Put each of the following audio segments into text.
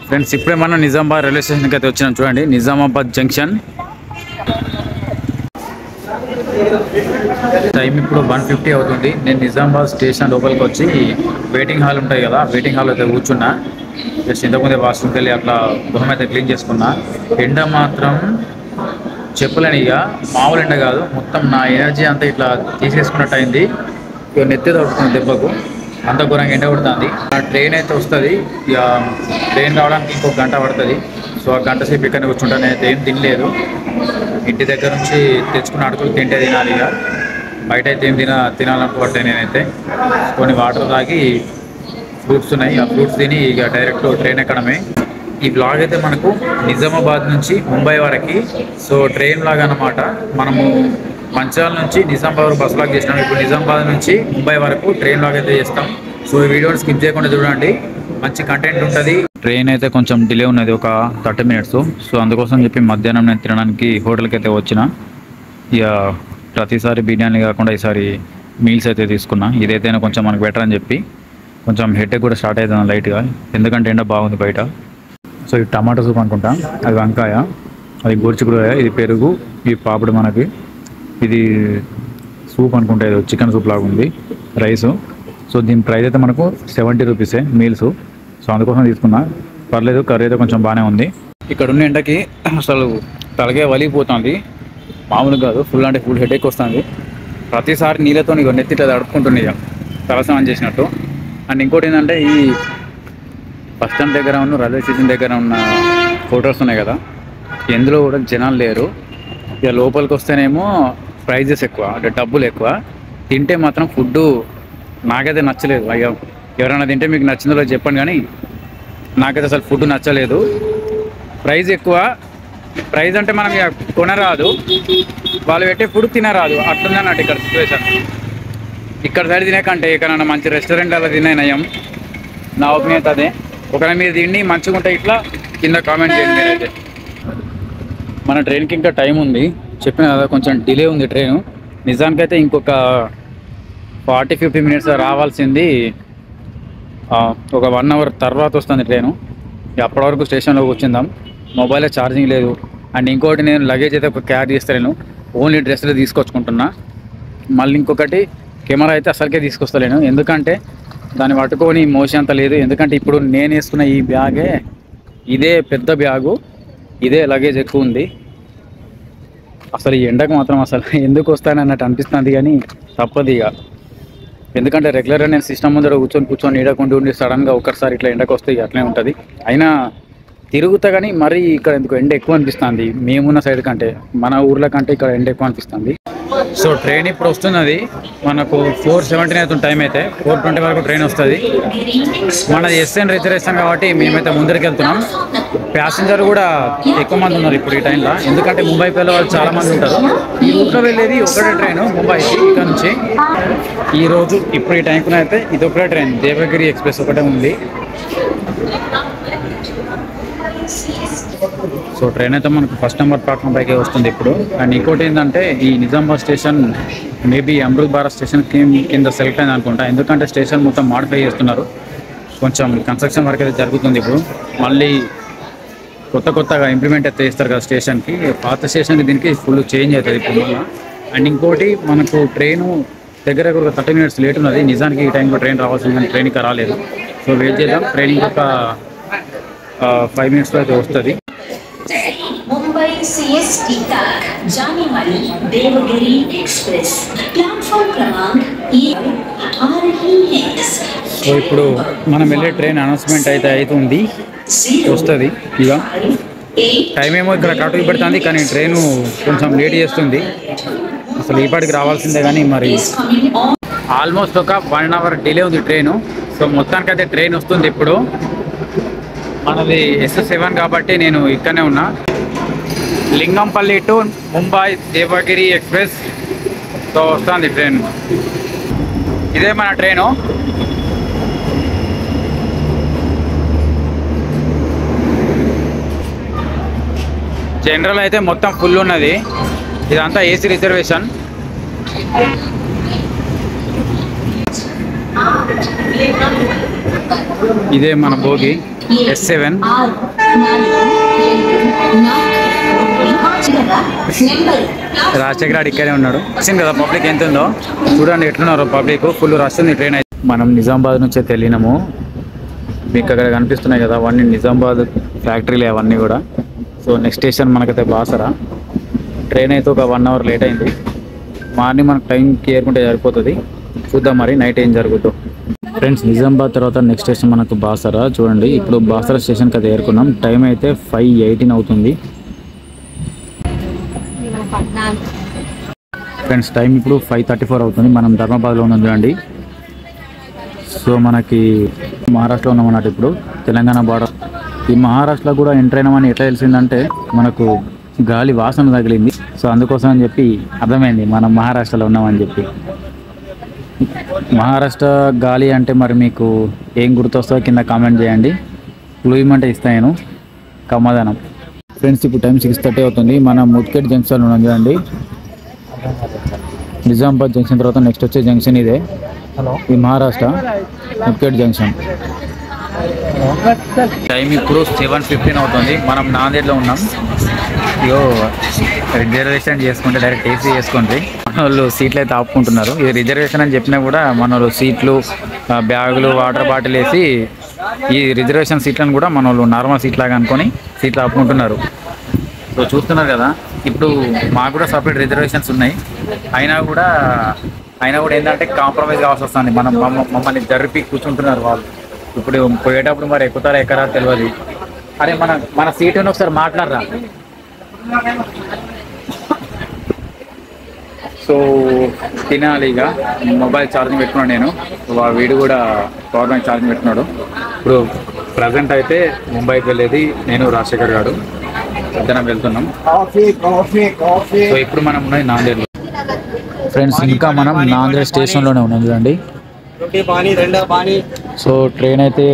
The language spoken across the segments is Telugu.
ఫ్రెండ్స్ ఇప్పుడే మనం నిజామాబాద్ రైల్వే స్టేషన్కి అయితే వచ్చినాం. చూడండి, నిజామాబాద్ జంక్షన్. టైం ఇప్పుడు 1:50 అవుతుంది. నేను నిజామాబాద్ స్టేషన్ లోపలికి వచ్చి వెయిటింగ్ హాల్ ఉంటాయి కదా, వెయిటింగ్ హాల్ అయితే కూర్చున్నా. జస్ట్ ఇంతకుముందే వాష్రూమ్కి వెళ్ళి అట్లా గృహం అయితే క్లీన్ చేసుకున్నా. ఎండ మాత్రం చెప్పలేని, ఇక మామూలు ఎండ కాదు. మొత్తం నా ఎనర్జీ అంతా ఇట్లా తీసేసుకున్నట్టు అయింది. ఇక నెత్తి తడుపుతుంది దెబ్బకు, అంత ఘోరంగా ఎండ కొడుతుంది. ఆ ట్రైన్ అయితే వస్తుంది. ఇక ట్రైన్ రావడానికి ఇంకొక గంట పడుతుంది. సో ఆ గంట సేపు ఇక్కడ కూర్చుంటా. నేనైతే ఏం తినలేదు. ఇంటి దగ్గర నుంచి తెచ్చుకున్న అడుగులు తింటే తినాలి. ఇక బయట అయితే ఏం తినాలనుకోవట్లే. నేనైతే కొన్ని వాటర్ తాగి, ఫ్రూట్స్ ఉన్నాయి, ఆ ఫ్రూట్స్ తిని ఇక డైరెక్ట్ ట్రైన్ ఎక్కడమే. ఈ బ్లాగ్ అయితే మనకు నిజామాబాద్ నుంచి ముంబై వరకు, సో ట్రైన్ లాగా అన్నమాట. మనము మంచిర్యాల నుంచి నిజామాబాద్ బస్ లాగా చేసినాం. ఇప్పుడు నిజామాబాద్ నుంచి ముంబై వరకు ట్రైన్ లాగా అయితే చేస్తాం. సో ఈ వీడియోని స్కిప్ చేయకుండా చూడండి, మంచి కంటెంట్ ఉంటుంది. ట్రైన్ అయితే కొంచెం డిలే ఉన్నది, ఒక 30 minutes. సో అందుకోసం చెప్పి మధ్యాహ్నం నేను తినడానికి హోటల్కి అయితే వచ్చిన. ఇక ప్రతిసారి బిర్యానీ కాకుండా ఈసారి మీల్స్ అయితే తీసుకున్నా. ఇదైతేనే కొంచెం మనకు బెటర్ అని చెప్పి. కొంచెం హెడేక్ కూడా స్టార్ట్ అవుతుంది లైట్గా, ఎందుకంటే ఎండ బాగుంది బయట. సో ఇది టమాటో సూప్ అనుకుంటా, అది వంకాయ, అది గోరుచిక్కుడుకాయ, ఇది పెరుగు, ఈ పాపడు మనకి, ఇది సూప్ అనుకుంటా, ఇది చికెన్ సూప్ లాగా ఉంది, రైసు. సో దీని ప్రైస్ అయితే మనకు 70 rupees మీల్స్. సో అందుకోసం తీసుకున్నా. పర్లేదు, కర్రీ అయితే కొంచెం బాగానే ఉంది. ఇక్కడ ఉన్న ఎండకి అసలు తలగే వలిగిపోతుంది, మామూలు కాదు. ఫుల్ అంటే ఫుల్ హెడేక్ వస్తుంది. ప్రతిసారి నీళ్ళతో ఇక నెత్తిట తడుపుకుంటుంది, ఇక తలస్నానం చేసినట్టు. అండ్ ఇంకోటి ఏంటంటే, ఈ బస్ స్టాండ్ దగ్గర ఉన్న రైల్వే స్టేషన్ దగ్గర ఉన్న హోటల్స్ ఉన్నాయి కదా, ఎందులో కూడా జనాలు లేరు. ఇక లోపలికి వస్తేనేమో ప్రైజెస్ ఎక్కువ, అంటే డబ్బులు ఎక్కువ. తింటే మాత్రం ఫుడ్డు నాకైతే నచ్చలేదు. అయ్యో, ఎవరైనా తింటే మీకు నచ్చిందో చెప్పండి, కానీ నాకైతే అసలు ఫుడ్ నచ్చలేదు. ప్రైజ్ ఎక్కువ. ప్రైజ్ అంటే మనం ఇక కొనరాదు, వాళ్ళు పెట్టే ఫుడ్ తినరాదు, అట్లుంది అన్నట్టు ఇక్కడ సిచ్యువేషన్. ఇక్కడ సైడ్ తినేకంటే ఎక్కడన్నా మంచి రెస్టారెంట్ అలా తినే నయం, నా ఒపీనియన్ అదే. ఒకవేళ మీరు తిండి మంచిగా ఉంటే ఇట్లా కింద కామెంట్ చేయండి మీరైతే. మన ట్రైన్కి ఇంకా టైం ఉంది, చెప్పిన కదా కొంచెం డిలే ఉంది ట్రైను. నిజానికైతే ఇంకొక 40-50 minutes రావాల్సింది, ఒక 1 hour తర్వాత వస్తుంది ట్రైను. అప్పటి వరకు స్టేషన్లో కూర్చుందాం. మొబైల్లో ఛార్జింగ్ లేదు. అండ్ ఇంకోటి, నేను లగేజ్ అయితే ఒక క్యారీ చేస్తలేను, ఓన్లీ డ్రెస్సులు తీసుకొచ్చుకుంటున్నా. మళ్ళీ ఇంకొకటి, కెమెరా అయితే అసలుకే తీసుకొస్తలేను, ఎందుకంటే దాన్ని పట్టుకొని మోషన్ అంత లేదు. ఎందుకంటే ఇప్పుడు నేను వేసుకున్న ఈ బ్యాగే, ఇదే పెద్ద బ్యాగు, ఇదే లగేజ్ ఎక్కువ ఉంది. అసలు ఈ ఎండకు మాత్రం అసలు ఎందుకు వస్తాను అన్నట్టు అనిపిస్తుంది, కానీ తప్పదు ఇక. ఎందుకంటే రెగ్యులర్గా నేను సిస్టమ్ ముందర కూర్చొని ఈడకుండా ఉండి సడన్గా ఒక్కసారి ఇట్లా ఎండకు వస్తే అట్లనే ఉంటుంది. అయినా తిరుగుతా, కానీ మరీ ఇక్కడ ఎందుకు ఎండ ఎక్కువ అనిపిస్తుంది. మేమున్న సైడ్ కంటే, మన ఊర్ల కంటే ఇక్కడ ఎండ ఎక్కువ అనిపిస్తుంది. సో ట్రైన్ ఇప్పుడు వస్తున్నది. మనకు 4:17 అవుతుంది టైం అయితే. 4:20 వరకు ట్రైన్ వస్తుంది. మనది ఎస్ఎన్ రిజర్వేషన్ కాబట్టి మేమైతే ముందరికి వెళ్తున్నాం. ప్యాసింజర్ కూడా ఎక్కువ మంది ఉన్నారు ఇప్పుడు ఈ టైంలో, ఎందుకంటే ముంబై పిల్లల వాళ్ళు చాలా మంది ఉంటారు. ఈ రూట్లో వెళ్ళేది ఒకటే ట్రైన్ ముంబైకి ఇక్కడ నుంచి. ఈరోజు ఇప్పుడు ఈ టైంకి అయితే ఇది ఒకటే ట్రైన్, దేవగిరి ఎక్స్ప్రెస్ ఒకటే ఉంది. సో ట్రైన్ అయితే మనకు ఫస్ట్ నెంబర్ ప్లాట్ఫామ్ పైకి వస్తుంది ఇప్పుడు. అండ్ ఇంకోటి ఏంటంటే, ఈ Nizamabad station maybe Amrit Bharat station కింద సెలెక్ట్ అయింది అనుకుంటా, ఎందుకంటే స్టేషన్ మొత్తం మాడిఫై చేస్తున్నారు. కొంచెం కన్స్ట్రక్షన్ వర్క్ అయితే జరుగుతుంది ఇప్పుడు. మళ్ళీ కొత్తగా ఇంప్లిమెంట్ అయితే చేస్తారు కదా స్టేషన్కి. పాత స్టేషన్కి దీనికి ఫుల్ చేంజ్ అవుతుంది ఇప్పుడు మళ్ళీ. అండ్ ఇంకోటి, మనకు ట్రైను దగ్గర ఒక 30 minutes లేట్ ఉన్నది. నిజానికి ఈ టైంలో ట్రైన్ రావాల్సింది, కానీ ట్రైన్ ఇంకా రాలేదు. సో వెయిట్ చేద్దాం. ట్రైన్ ఇంకొక 5 minutes అయితే వస్తుంది. मुंबई सीएसटी तक जाने वाली देवगिरी एक्सप्रेस प्लेटफॉर्म क्रमांक आ रही है. సో ఇప్పుడు మనం వెళ్ళే ట్రైన్ అనౌన్స్మెంట్ అయితే అవుతుంది, వస్తుంది. ఇక టైం ఏమో ఇక్కడ కరెక్ట్గా పెడుతుంది, కానీ ట్రైను కొంచెం లేట్ చేస్తుంది. అసలు ఈ పాటికి రావాల్సిందే, కానీ మరి ఆల్మోస్ట్ ఒక 1 hour డిలే ఉంది ట్రైను. సో మొత్తానికైతే ట్రైన్ వస్తుంది ఇప్పుడు. మనది SS7 కాబట్టి నేను ఇక్కడనే ఉన్నా. Lingampalli to Mumbai Devagiri express. So వస్తుంది ట్రైన్, ఇదే మన ట్రైను. జనరల్ అయితే మొత్తం ఫుల్ ఉన్నది, ఇదంతా ఏసీ రిజర్వేషన్. ఇదే మన భోగి. S7 రాజశేఖర్ ఇక్కడే ఉన్నాడు. వచ్చింది కదా పబ్లిక్ ఎంత ఉందో చూడండి, ఎట్లున్నారు పబ్లిక్, ఫుల్ రష్ ఉంది ట్రైన్ అయితే. మనం నిజామాబాద్ నుంచే వెళ్ళినాము. మీకు అక్కడ కనిపిస్తున్నాయి కదా అవన్నీ నిజామాబాద్ ఫ్యాక్టరీలే అవన్నీ కూడా. సో నెక్స్ట్ స్టేషన్ మనకైతే బాసరా. ట్రైన్ అయితే ఒక 1 అవర్ లేట్ అయింది. మార్నింగ్ మనకు టైంకి ఏరుకుంటే సరిపోతుంది. చూద్దాం మరి నైట్ ఏం జరుగుతుందో. ఫ్రెండ్స్ నిజామాబాద్ తర్వాత నెక్స్ట్ స్టేషన్ మనకు బాసరా. చూడండి ఇప్పుడు బాసరా స్టేషన్కి అయితే ఏరుకున్నాం. టైం అయితే 5:18 అవుతుంది. ఫ్రెండ్స్ టైం ఇప్పుడు 5:34 అవుతుంది. మనం ధర్మాబాద్లో ఉన్నాం చూడండి. సో మనకి మహారాష్ట్రలో ఉన్నాం అన్నట్టు. ఇప్పుడు తెలంగాణ బార్డర్. ఈ మహారాష్ట్రలో కూడా ఎంటర్ అయినామని ఎట్లా తెలిసిందంటే మనకు గాలి వాసన తగిలింది. సో అందుకోసం అని చెప్పి అర్థమైంది మనం మహారాష్ట్రలో ఉన్నామని చెప్పి. మహారాష్ట్ర గాలి అంటే మరి మీకు ఏం గుర్తొస్తుందో కింద కామెంట్ చేయండి. క్లూ ఇమ్మంటే ఇస్తాను నేను సమాధానం. ఫ్రెండ్స్ ఇప్పుడు టైం 6:30 అవుతుంది. మనం ముత్కేట్ జంక్షన్ ఉన్నాం చూడండి. నిజామాబాద్ జంక్షన్ తర్వాత నెక్స్ట్ వచ్చే జంక్షన్ ఇదే. ఈ మహారాష్ట్ర ముత్కేట్ జంక్షన్. టైం ఇప్పుడు 7:15 అవుతుంది. మనం నాందేడ్లో ఉన్నాం. ఇగో రిజర్వేషన్ చేసుకుంటే డైరెక్ట్ ఏసీ చేసుకోండి. మన వాళ్ళు సీట్లు అయితే ఆపుకుంటున్నారు. ఇది రిజర్వేషన్ అని చెప్పినా కూడా మన వాళ్ళు సీట్లు, బ్యాగులు, వాటర్ బాటిల్ వేసి ఈ రిజర్వేషన్ సీట్లను కూడా మన వాళ్ళు నార్మల్ సీట్ లాగా అనుకొని సీట్లు ఆపుకుంటున్నారు. సో చూస్తున్నారు కదా, ఇప్పుడు మాకు కూడా సపరేట్ రిజర్వేషన్స్ ఉన్నాయి. అయినా కూడా ఏంటంటే కాంప్రమైజ్ కావాల్సి వస్తుంది. మమ్మల్ని జరిపి కూర్చుంటున్నారు వాళ్ళు. ఇప్పుడు పోయేటప్పుడు మరి ఎక్కుతారా ఎక్కరా తెలియదు. అరే మన సీటుని ఒకసారి మాట్లాడరా. సో తినాలి ఇక. మొబైల్ ఛార్జింగ్ పెట్టుకున్నాడు నేను. వీడు కూడా పవర్ బ్యాంక్ ఛార్జింగ్ పెట్టుకున్నాడు. ఇప్పుడు ప్రజెంట్ అయితే ముంబైకి వెళ్ళేది నేను, రాజశేఖర్ గారు ఇద్దరం వెళ్తున్నాం. సో ఇప్పుడు మనం ఉన్నది నాందేడ్లో. ఫ్రెండ్స్ ఇంకా మనం నాందేడ్ స్టేషన్లోనే ఉన్నాం చూడండి. సో ట్రైన్ అయితే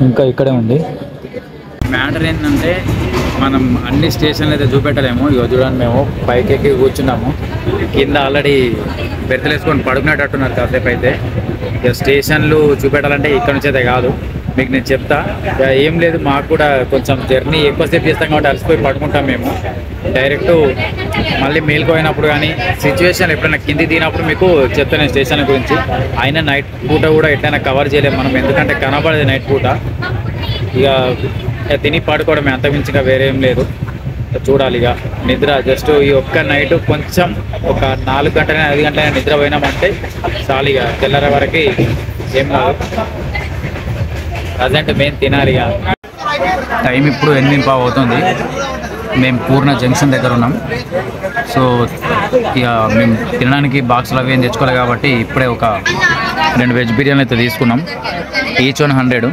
ఇంకా ఇక్కడే ఉంది. మ్యాటర్ ఏంటంటే మనం అన్ని స్టేషన్లు అయితే చూపెట్టలేము. ఇక చూడండి మేము పైకి ఎక్కి కూర్చున్నాము. కింద ఆల్రెడీ బెర్తలు వేసుకొని పడుకునేటట్టున్నారు కాసేపు అయితే. ఇక స్టేషన్లు చూపెట్టాలంటే ఇక్కడ నుంచి అయితే కాదు, మీకు నేను చెప్తా. ఏం లేదు, మాకు కూడా కొంచెం జర్నీ ఎక్కువసేపు చేస్తాం కాబట్టి అలసిపోయి పడుకుంటాం మేము. డైరెక్ట్ మళ్ళీ మేలుకోయినప్పుడు కానీ సిచ్యువేషన్ ఎప్పుడైనా కింది దిగినప్పుడు మీకు చెప్తాను స్టేషన్ గురించి. అయినా నైట్ పూట కూడా ఎట్లయినా కవర్ చేయలేము మనం, ఎందుకంటే కనబడేది నైట్ పూట. ఇక తిని పడుకోవడమే, అంతమించిగా వేరే ఏం లేదు. చూడాలి ఇక నిద్ర. జస్ట్ ఈ ఒక్క నైట్ కొంచెం ఒక 4 గంటల 5 గంటల నిద్ర పోయినామంటే చాలు. ఇక తెల్లర వరకు ఏం కాదు. ప్రజెంట్ మేము తినాలి. ఇక టైం ఇప్పుడు 8:15 అవుతుంది. మేము పూర్ణ జంక్షన్ దగ్గర ఉన్నాం. సో ఇక మేము తినడానికి బాక్సులు అవి ఏం తెచ్చుకోవాలి కాబట్టి ఇప్పుడే ఒక 2 వెజ్ బిర్యానీ అయితే తీసుకున్నాం. ఈచ్ 100.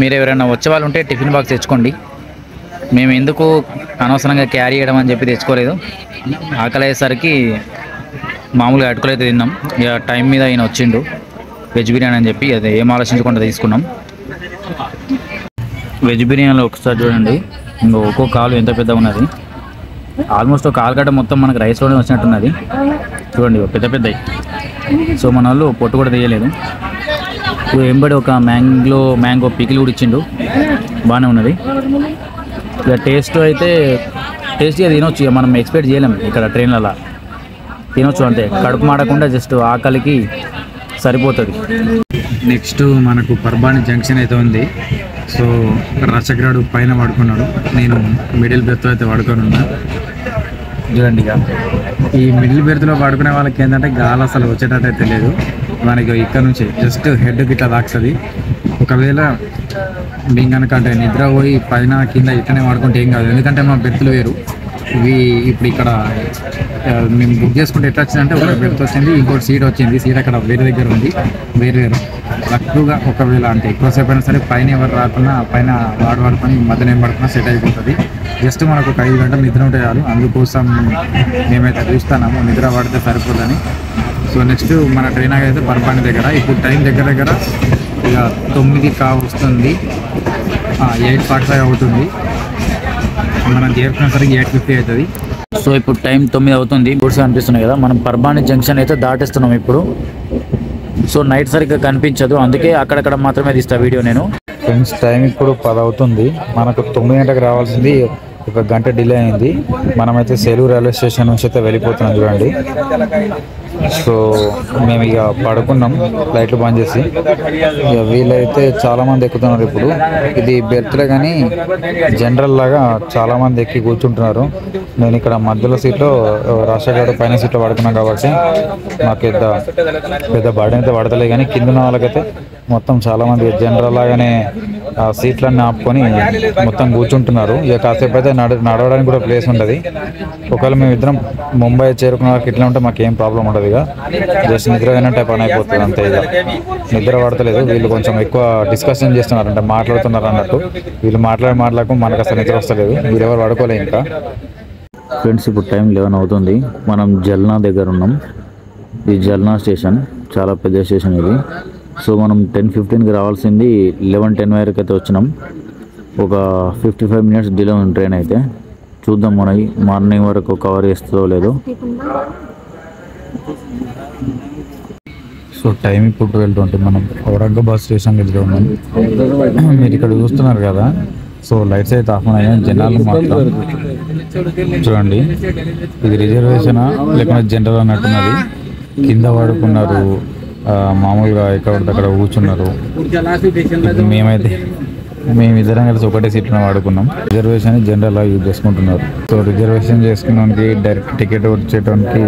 మీరు ఎవరైనా వచ్చే వాళ్ళు ఉంటే టిఫిన్ బాక్స్ తెచ్చుకోండి. మేము ఎందుకు అనవసరంగా క్యారీ చేయడం అని చెప్పి తెచ్చుకోలేదు. ఆకలి అయ్యేసరికి మామూలుగా అటుకులు అయితే తిన్నాం. ఇక టైం మీద ఈయన వచ్చిండు వెజ్ బిర్యానీ అని చెప్పి, అది ఏం ఆలోచించకుండా తీసుకున్నాం. వెజ్ బిర్యానీలో ఒకసారి చూడండి, ఇంకో ఒక్కో కాలు ఎంత పెద్దగా ఉన్నది. ఆల్మోస్ట్ ఒక ఆలుగడ్డ మొత్తం మనకు రైస్లోనే వచ్చినట్టున్నది. చూడండి పెద్ద పెద్దవి. సో మన వాళ్ళు పొట్టు కూడా తీయలేదు. వెంబడి ఒక మ్యాంగో పికిల్ కూడా ఇచ్చిండు, బాగానే ఉన్నది. ఇక టేస్ట్ అయితే టేస్టీగా తినొచ్చు. ఇక మనం ఎక్స్పెక్ట్ చేయలేము. ఇక్కడ ట్రైన్లలో తినొచ్చు అంతే, కడుపు మాడకుండా జస్ట్ ఆకలికి సరిపోతుంది. నెక్స్ట్ మనకు పర్బాని జంక్షన్ అయితే ఉంది. సో రాజశేఖర్ పైన పడుకున్నాడు, నేను మిడిల్ బెర్త్లో అయితే పడుకొని ఉన్నా. చూడండి ఇక ఈ మిడిల్ బెర్త్లో పడుకునే వాళ్ళకి ఏంటంటే గాలి అసలు వచ్చేటట్టు అయితే లేదు. మనకి ఇక్కడ నుంచి జస్ట్ హెడ్కి ఇట్లా తాకుతుంది. ఒకవేళ మేము కనుక అంటే నిద్ర పోయి పైన కింద ఇట్లనే వాడుకుంటే ఏం కాదు, ఎందుకంటే మా బెర్త్లు వేరు. ఇవి ఇప్పుడు ఇక్కడ మేము బుక్ చేసుకుంటే ఎట్లా వచ్చిందంటే ఒక బెర్త్ వచ్చింది, ఇంకోటి సీట్ వచ్చింది. సీట్ అక్కడ వేరే దగ్గర ఉంది. వేరు లక్కుగా ఒకవేళ అంటే ఎక్కువసేపు అయినా సరే పైన ఎవరు రాకుండా పైన వాడుకొని మధ్యన ఏం పడుకున్నా సెట్ అయిపోతుంది. జస్ట్ మనకు ఒక 5 గంటలు నిద్ర ఉంటే చాలు. అందుకోసం మేమైతే చూస్తున్నాము నిద్ర పడితే సరిపోదని. సో నెక్స్ట్ మన ట్రైన్ అయితే పర్బాని దగ్గర. ఇప్పుడు టైం దగ్గర ఇక 9 కావస్తుంది, 8:45 అవుతుంది. మనం చేరుకునేసరికి 8:50 అవుతుంది. సో ఇప్పుడు టైం 9 అవుతుంది. గూడ్స్ అనిపిస్తున్నాయి కదా. మనం పర్బాని జంక్షన్ అయితే దాటేస్తున్నాం. ఇప్పుడు సో నైట్ సరిగ్గా కనిపించదు, అందుకే అక్కడక్కడ మాత్రమే తీస్తా వీడియో నేను. ఫ్రెండ్స్ టైం ఇప్పుడు 10 అవుతుంది. మనకు 9 గంటలకు రావాల్సింది 1 గంట డిలే అయింది. మనమైతే సేలూరు రైల్వే స్టేషన్ నుంచి అయితే వెళ్ళిపోతున్నాం చూడండి. సో మేము ఇక పడుకున్నాం లైట్లు బంద్ చేసి. ఇక వీళ్ళైతే చాలామంది ఎక్కుతున్నారు. ఇప్పుడు ఇది బెర్త్లే కానీ జనరల్ లాగా చాలామంది ఎక్కి కూర్చుంటున్నారు. నేను ఇక్కడ మధ్యలో సీట్లో రాష్ట్రగాడు పైన సీట్లో పడుకున్నాను కాబట్టి నాకు పెద్ద బర్డెన్ అయితే పడతలే. కానీ కింద ఉన్న వాళ్ళకైతే మొత్తం చాలామంది జనరల్ లాగానే ఆ సీట్లన్నీ ఆపుకొని మొత్తం కూర్చుంటున్నారు. ఇక కాసేపు అయితే నడవడానికి కూడా ప్లేస్ ఉంటుంది. ఒకవేళ మేము ఇద్దరం ముంబై చేరుకున్న వరకు ఇట్లా ఉంటే మాకు ఏం ప్రాబ్లం ఉండదు. ఇక జస్ట్ నిద్ర అయినట్టే పని అయిపోతుంది అంతే. ఇక నిద్ర పడతలేదు. వీళ్ళు కొంచెం ఎక్కువ డిస్కషన్ చేస్తున్నారు, అంటే మాట్లాడుతున్నారు అన్నట్టు. వీళ్ళు మాట్లాడకు మనకు అసలు నిద్ర వస్తలేదు. వీరెవరు పడుకోలేదు ఇంకా. ఫ్రెండ్స్ ఇప్పుడు టైం 11 అవుతుంది. మనం జల్నా దగ్గర ఉన్నాం. ఇది జల్నా స్టేషన్, చాలా పెద్ద స్టేషన్ ఇది. సో మనం 10:15కి రావాల్సింది 11:10 వరకు అయితే వచ్చినాం. ఒక 55 మినిట్స్ డిలే ఉంది ట్రైన్ అయితే. చూద్దాం మన మార్నింగ్ వరకు కవర్ చేస్తుందో లేదో. సో టైం ఇప్పుడు 12:20. మనం ఔరంగాబాద్ స్టేషన్ దగ్గర ఉన్నాం. మీరు ఇక్కడ చూస్తున్నారు కదా. సో లైట్స్ అయితే ఆఫ్ ఉన్నాయి. జనాలు మాత్రం చూడండి. ఇది రిజర్వేషనా లేకపోతే జనరల్ అన్నట్టున్నది. కింద పడుకున్నారు, మామూలుగా ఎక్కడ కూర్చున్నారు. మేమిద్దరం కలిసి ఒకటే సీట్లో వాడుకున్నాం. రిజర్వేషన్ జనరల్ యూజ్ చేసుకుంటున్నారు. సో రిజర్వేషన్ చేసుకున్నానికి డైరెక్ట్ టికెట్ వచ్చేటానికి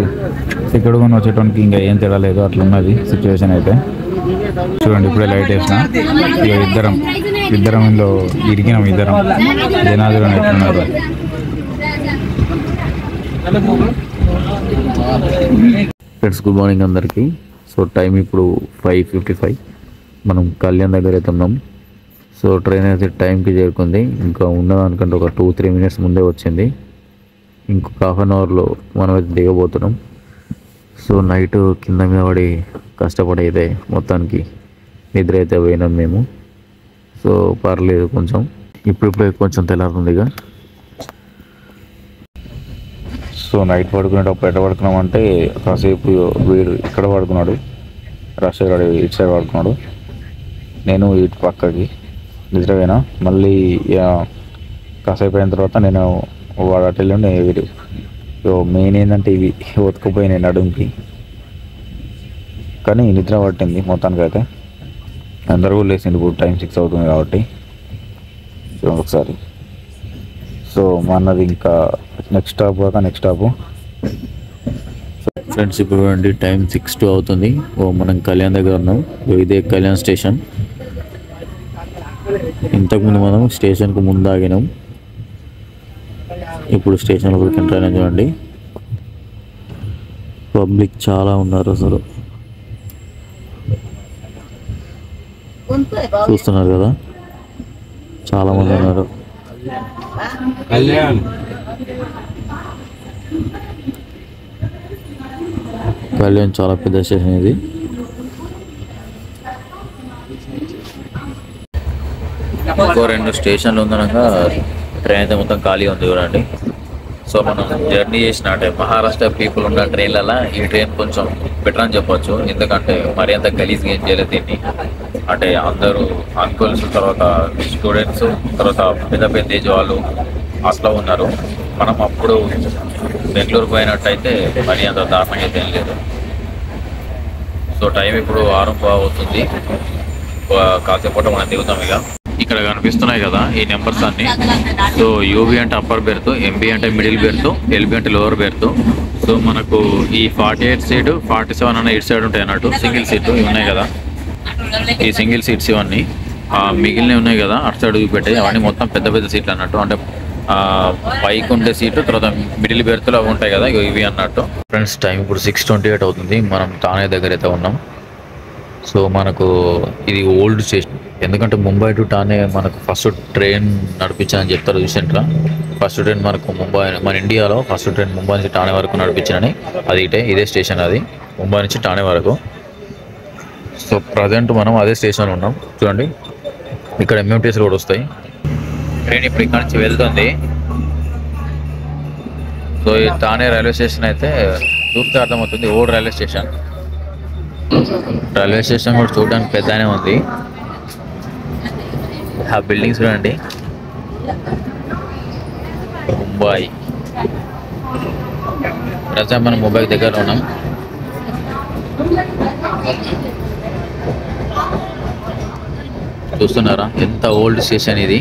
టికెట్ కొని వచ్చేటానికి ఇంకా ఏం తేడా లేదు. అట్లా ఉన్నది సిచ్యువేషన్ అయితే. చూడండి ఇప్పుడే లైట్ వేసిన. ఇక ఇద్దరం ఇందులో ఇరిగినాం. ఇద్దరం జనాలు ఎట్లున్నారు. ఫ్రెండ్స్ గుడ్ మార్నింగ్ అందరికీ. సో టైం ఇప్పుడు 5:55. మనం కళ్యాణ్ దగ్గర అయితే ఉన్నాం. సో ట్రైన్ అయితే టైంకి చేరుకుంది. ఇంకా ఉన్నదానికంటే ఒక 2-3 మినిట్స్ ముందే వచ్చింది. ఇంకొక ½ అన్ అవర్లో మనం అయితే దిగబోతున్నాం. సో నైట్ కింద మీద పడి కష్టపడి అయితే మొత్తానికి నిద్ర అయితే పోయినాం మేము. సో పర్లేదు కొంచెం. ఇప్పుడిప్పుడే కొంచెం తెల్లారుతుంది ఇక. సో నైట్ పడుకునేటప్పుడు ఎట్లా పడుకున్నామంటే కాసేపు వీడు ఇక్కడ పడుకున్నాడు, రాష్ట్ర ఇటు సైడ్ పడుకున్నాడు, నేను ఇటు పక్కకి నిద్రపోయినా. మళ్ళీ కాసేపు అయిన తర్వాత నేను వాడు అటు వెళ్ళండి. వీడు మెయిన్ ఏంటంటే ఇవి ఉతకపోయినాయి నడుంకి. కానీ నిద్ర పట్టింది మొత్తానికి అయితే. అందరూ కూడా లేచింది. ఇప్పుడు టైం 6 అవుతుంది కాబట్టి ఒకసారి. సో మా అన్నది ఇంకా నెక్స్ట్ స్టాప్ కాక నెక్స్ట్ స్టాప్. ఫ్రెండ్స్ ఇప్పుడు అండి టైం 6:02 అవుతుంది. మనం కళ్యాణ్ దగ్గర ఉన్నాం. ఇదే కళ్యాణ్ స్టేషన్. ఇంతకుముందు మనం స్టేషన్కు ముందు ఆగినాం. ఇప్పుడు స్టేషన్ లోపలికి ఎంటర్ అయినా చూడండి. పబ్లిక్ చాలా ఉన్నారు అసలు. చూస్తున్నారు కదా, చాలా మంది ఉన్నారు. కళ్యాణ్ చాలా పెద్ద స్టేషన్ ఇది. ఇంకో 2 స్టేషన్లు ఉందనగా ట్రైన్ అయితే మొత్తం ఖాళీ ఉంది చూడండి. సో మనం జర్నీ చేసిన అంటే మహారాష్ట్ర పీపుల్ ఉన్న ట్రైన్లలో ఈ ట్రైన్ కొంచెం బెటర్ అని చెప్పొచ్చు. ఎందుకంటే మరి అంత గలీజ్గా ఏం చేయలేదు దీన్ని. అంటే అందరూ అంకుల్స్, తర్వాత స్టూడెంట్స్, తర్వాత పెద్ద ఏజ్ వాళ్ళు అట్లా ఉన్నారు. మనం అప్పుడు బెంగళూరు పోయినట్టయితే మరి అంత దారుణంగా అయితే ఏం లేదు. సో టైం ఇప్పుడు 6:15 అవుతుంది. కాసేపట్లో మనం దిగుతాం ఇక. ఇక్కడ కనిపిస్తున్నాయి కదా ఈ నెంబర్స్ అన్ని. సో యూబీ అంటే అప్పర్ బెర్త్, ఎంబీ అంటే మిడిల్ బెర్త్, ఎల్బీ అంటే లోవర్ బెర్త్. సో మనకు ఈ 48 సీటు 47 అన్న ఇటు సైడ్ ఉంటాయి అన్నట్టు. సింగిల్ సీటు ఇవి ఉన్నాయి కదా, ఈ సింగిల్ సీట్స్ ఇవన్నీ. మిగిలినవి ఉన్నాయి కదా అటు సైడ్ చూపెట్టాయి, అవన్నీ మొత్తం పెద్ద సీట్లు అన్నట్టు. అంటే పైకి ఉండే సీటు, తర్వాత మిడిల్ బెర్త్లో అవి ఉంటాయి కదా ఇవి అన్నట్టు. ఫ్రెండ్స్ టైం ఇప్పుడు 6:28 అవుతుంది. మనం తానే దగ్గర అయితే ఉన్నాం. సో మనకు ఇది ఓల్డ్ స్టేషన్. ఎందుకంటే ముంబై టు ఠానే మనకు ఫస్ట్ ట్రైన్ నడిపించాలని చెప్తారు చూసింట్రా. ఫస్ట్ ట్రైన్ మనకు మన ఇండియాలో ఫస్ట్ ట్రైన్ ముంబై నుంచి ఠానే వరకు నడిపించానని. అది ఇదే స్టేషన్, అది ముంబై నుంచి ఠానే వరకు. సో ప్రజెంట్ మనం అదే స్టేషన్లో ఉన్నాం చూడండి. ఇక్కడ ఎంఎంటీఎస్లు కూడా వస్తాయి. ట్రైన్ ఇప్పుడు ఇక్కడ నుంచి వెళ్తుంది. సో ఈ ఠానే రైల్వే స్టేషన్ అయితే చూస్తే అర్థమవుతుంది, old railway station. Railway station కూడా చూడడానికి పెద్దనే ఉంది. ఆ బిల్డింగ్స్ చూడండి. ముంబై ప్రజెంట్ మనం ముంబై దగ్గర ఉన్నాం. చూస్తున్నారా ఎంత ఓల్డ్ స్టేషన్ ఇది.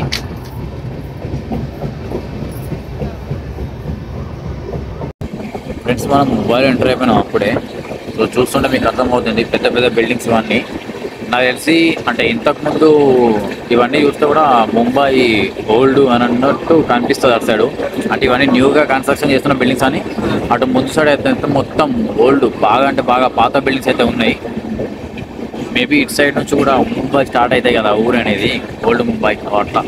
ఫ్రెండ్స్ మనం ముంబైలో ఎంటర్ అయిపోయినాం అప్పుడే. సో చూస్తుంటే మీకు అర్థమవుతుంది పెద్ద పెద్ద బిల్డింగ్స్ ఇవన్నీ. నాకు తెలిసి అంటే ఇంతకుముందు ఇవన్నీ చూస్తే కూడా ముంబై ఓల్డ్ అని అన్నట్టు కనిపిస్తుంది అటు సైడు. అంటే ఇవన్నీ న్యూగా కన్స్ట్రక్షన్ చేస్తున్న బిల్డింగ్స్ అని. అటు ముందు సైడ్ అయితే మొత్తం ఓల్డ్ బాగా అంటే బాగా పాత బిల్డింగ్స్ అయితే ఉన్నాయి. మేబీ ఇటు సైడ్ నుంచి కూడా ముంబై స్టార్ట్ అవుతాయి కదా ఊరు అనేది, ఓల్డ్ ముంబై అట్లా.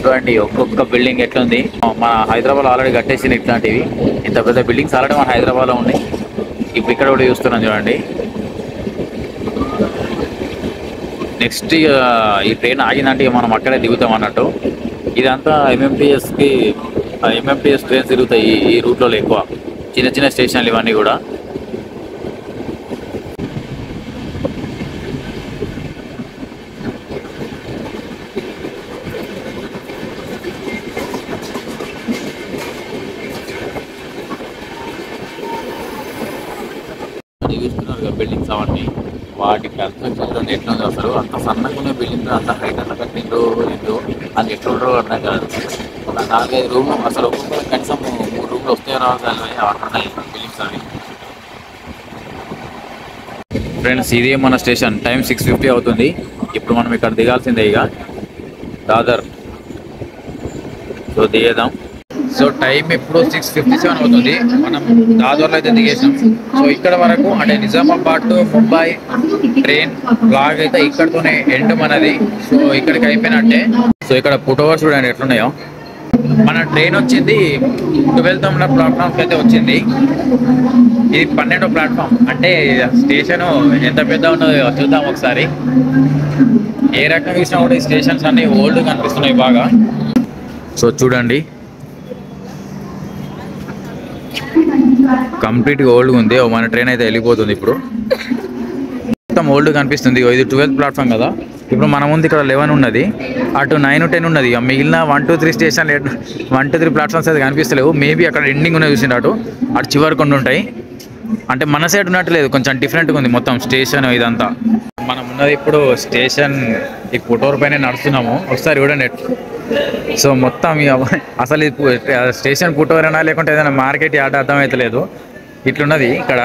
చూడండి ఒక్కొక్క బిల్డింగ్ ఎట్లుంది. మన హైదరాబాద్ ఆల్రెడీ కట్టేసింది ఇట్లాంటివి. ఇంత పెద్ద బిల్డింగ్స్ ఆల్రెడీ మన హైదరాబాద్లో ఉన్నాయి. ఇప్పుడు ఇక్కడ కూడా చూస్తున్నాం చూడండి. నెక్స్ట్ ఈ ట్రైన్ ఆగిందంటే మనం అక్కడే దిగుతాం అన్నట్టు. ఇదంతా ఎంఎంటీఎస్ ట్రైన్స్ తిరుగుతాయి ఈ రూట్లో ఎక్కువ. చిన్న చిన్న స్టేషన్లు ఇవన్నీ కూడా. చూస్తున్నారు బిల్డింగ్స్ అవన్నీ. వాటి కన్స్ట్రక్షన్ ఎట్లుంది అసలు. అంత సన్నగా ఉన్న బిల్డింగ్ అంత హైట్ అంత కట్టిండ్రు ఏంటో అది ఎట్లుండ్రో అర్థం కాదు. 4-5 రూమ్లు అసలు ఒక్కొక్కరు కనీసం 3 రూమ్లు వస్తే రావాలి అట్లున్నాయి బిల్డింగ్స్ అవి. ఫ్రెండ్స్ ఇదే మన స్టేషన్. టైం 6:50 అవుతుంది. ఇప్పుడు మనం ఇక్కడ దిగాల్సిందే ఇక దాదర్. సో దిగేద్దాం. సో టైం ఇప్పుడు 6:57 అవుతుంది. మనం దాదర్లో అయితే దిగేసాం. సో ఇక్కడ వరకు అంటే Nizamabad to Mumbai train blog అయితే ఇక్కడతోనే ఎండ్ మనది. సో ఇక్కడికి అయిపోయినట్టే. సో ఇక్కడ ఫుట్ఓవర్స్ చూడండి ఎట్లున్నాయో. మన ట్రైన్ వచ్చింది 12వ నెంబర్ ప్లాట్ఫామ్కి అయితే వచ్చింది. ఇది 12వ ప్లాట్ఫామ్. అంటే స్టేషన్ ఎంత పెద్ద ఉన్నదో చూద్దాం ఒకసారి. ఏ రకంగా చూసినా కూడా ఈ స్టేషన్స్ అన్ని ఓల్డ్ కనిపిస్తున్నాయి బాగా. సో చూడండి కంప్లీట్గా ఓల్డ్గా ఉంది. మన ట్రైన్ అయితే వెళ్ళిపోతుంది ఇప్పుడు. మొత్తం ఓల్డ్ కనిపిస్తుంది. ఇది 12th ప్లాట్ఫామ్ కదా. ఇప్పుడు మన ముందు ఇక్కడ 11 ఉన్నది, అటు 9, 10 ఉన్నది. మిగిలిన 1, 2, 3 స్టేషన్ 1, 2, 3 ప్లాట్ఫామ్స్ అయితే కనిపిస్తలేవు. మేబీ అక్కడ ఎండింగ్ ఉన్నది చూసిండు అటు చివరి కొన్ని ఉంటాయి. అంటే మన సైడ్ ఉన్నట్టు లేదు, కొంచెం డిఫరెంట్గా ఉంది మొత్తం స్టేషన్ ఇదంతా. మనం ఉన్నది ఇప్పుడు స్టేషన్ ఈ ఫుట్ఓవర్ పైన నడుస్తున్నాము. ఒకసారి చూడండి. సో మొత్తం అసలు ఇది స్టేషన్ ఫుట్ఓవర్ అయినా లేకుంటే ఏదైనా మార్కెట్ యాడ్ అర్థం అయితే లేదు. ఇట్లున్నది ఇక్కడ.